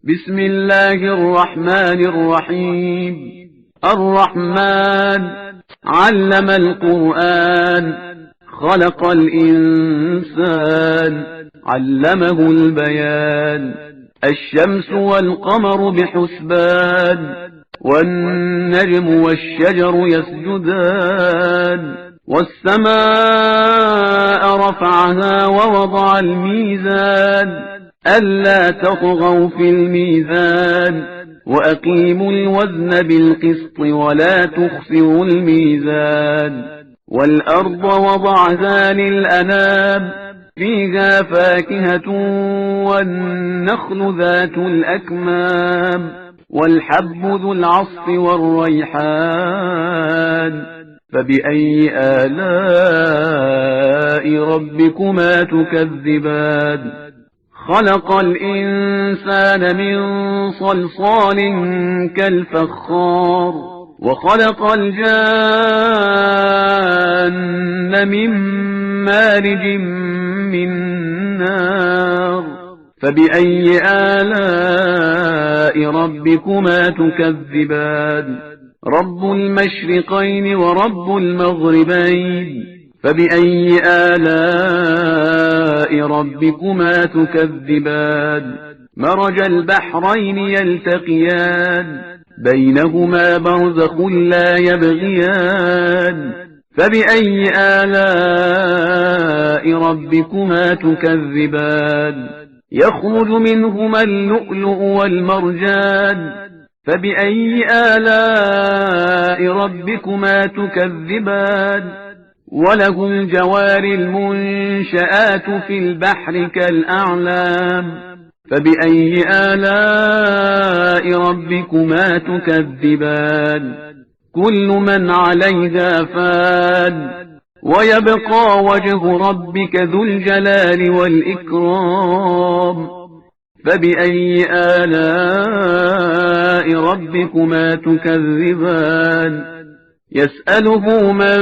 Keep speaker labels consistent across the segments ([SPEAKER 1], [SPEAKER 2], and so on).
[SPEAKER 1] بسم الله الرحمن الرحيم. الرحمن علم القرآن، خلق الإنسان، علمه البيان. الشمس والقمر بحسبان، والنجم والشجر يسجدان. والسماء رفعها ووضع الميزان، ألا تطغوا في الميزان، وأقيموا الوزن بالقسط ولا تخسروا الميزان. والأرض وضعها للأنام، فيها فاكهة والنخل ذات الأكمام، والحب ذو العصف والريحان. فبأي آلاء ربكما تكذبان؟ خلق الإنسان من صلصال كالفخار، وخلق الجان من مارج من نار. فبأي آلاء ربكما تكذبان؟ رب المشرقين ورب المغربين. فبأي آلاء ربكما تكذبان؟ مرج البحرين يلتقيان، بينهما برزخ لا يبغيان. فبأي آلاء ربكما تكذبان؟ يخرج منهما اللؤلؤ والمرجان. فبأي آلاء ربكما تكذبان؟ وله الجوار المنشآت في البحر كالأعلام. فبأي آلاء ربكما تكذبان؟ كل من عليها فان، ويبقى وجه ربك ذو الجلال والإكرام. فبأي آلاء ربكما تكذبان؟ يسأله من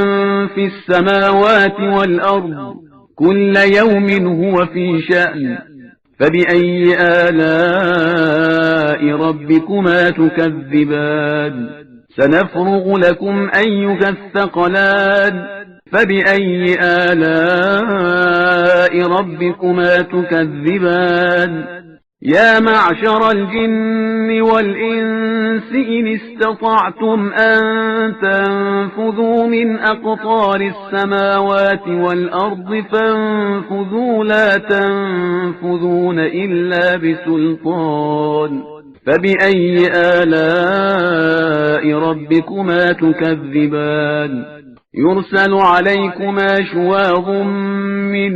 [SPEAKER 1] في السماوات والأرض، كل يوم هو في شأن. فبأي آلاء ربكما تكذبان؟ سنفرغ لكم أيها الثقلان. فبأي آلاء ربكما تكذبان؟ يا معشر الجن والإنس إن استطعتم أن تنفذوا من أقطار السماوات والأرض فانفذوا، لا تنفذون إلا بسلطان. فبأي آلاء ربكما تكذبان؟ يرسل عليكما شواظ من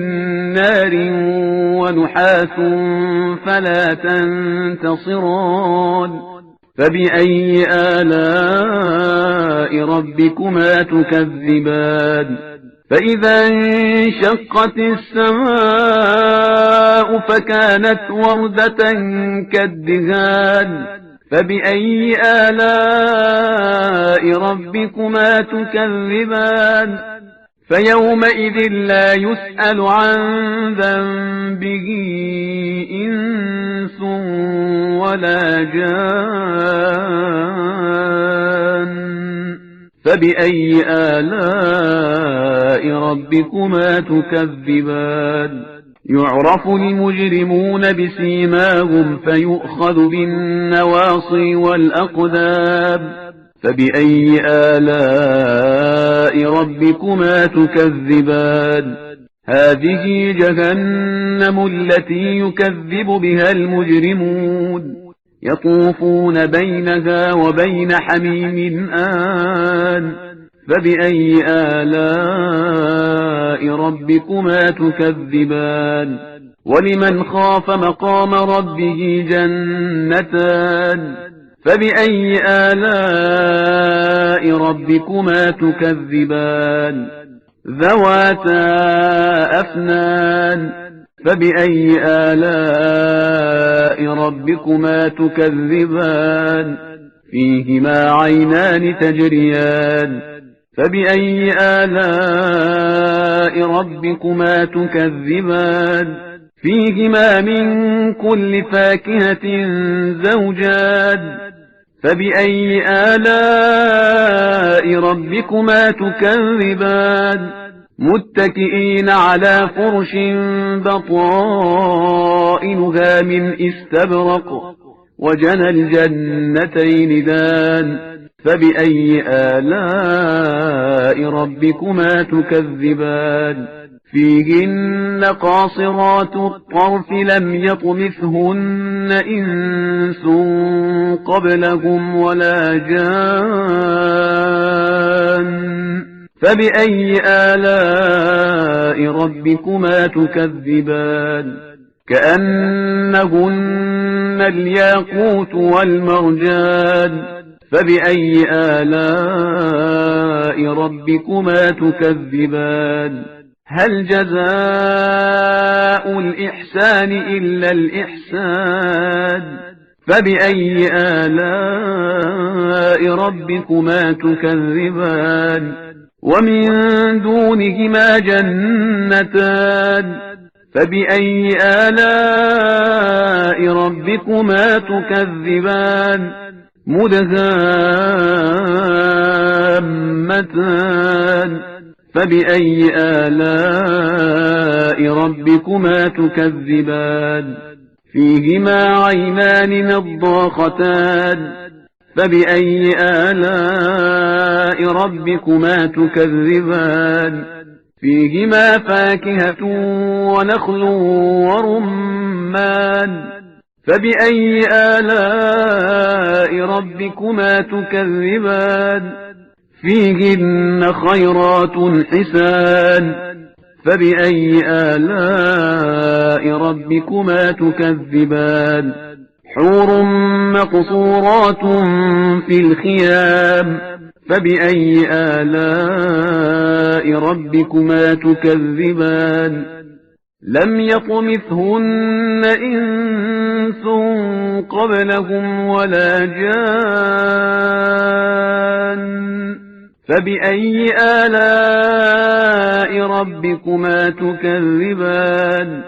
[SPEAKER 1] نار ونحاس فلا تنتصران. فبأي آلاء ربكما تكذبان؟ فإذا انشقت السماء فكانت وردة كالدهان. فبأي آلاء ربكما تكذبان؟ فيومئذ لا يسأل عن ذنبه إنس ولا جان. فبأي آلاء ربكما تكذبان؟ يعرف المجرمون بسيماهم فيؤخذ بالنواصي والأقدام. فبأي آلاء ربكما تكذبان؟ هذه جهنم التي يكذب بها المجرمون، يطوفون بينها وبين حميم آن. فبأي آلاء ربكما تكذبان؟ ولمن خاف مقام ربه جنتان. فبأي آلاء ربكما تكذبان؟ ذواتا أفنان. فبأي آلاء ربكما تكذبان؟ فيهما عينان تجريان. فبأي آلاء ربكما تكذبان؟ فيهما من كل فاكهة زوجان فبأي آلاء ربكما تكذبان متكئين على فرش بطائنها من استبرق وجنى الجنتين دان فبأي آلاء ربكما تكذبان فيهن قاصرات الطرف لم يطمثهن إنس قبلهم ولا جان فبأي آلاء ربكما تكذبان كأنهن الياقوت والمرجان فبأي آلاء ربكما تكذبان هل جزاء الإحسان إلا الإحسان فبأي آلاء ربكما تكذبان ومن دونهما جنتان فبأي آلاء ربكما تكذبان مدهامتان فبأي آلاء ربكما تكذبان فيهما عينان نضاختان فبأي آلاء ربكما تكذبان فيهما فاكهة ونخل ورمان فبأي آلاء ربكما تكذبان فيهن خيرات حسان فبأي آلاء ربكما تكذبان حور مقصورات في الخيام فبأي آلاء ربكما تكذبان لم يطمثهن إنس قبلهم ولا جان فبأي آلاء ربكما تكذبان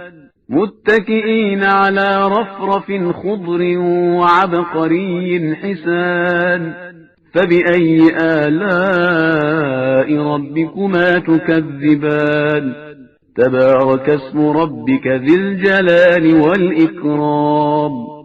[SPEAKER 1] متكئين على رفرف خضر وعبقري حسان فبأي آلاء ربكما تكذبان تبارك اسم ربك ذي الجلال والإكرام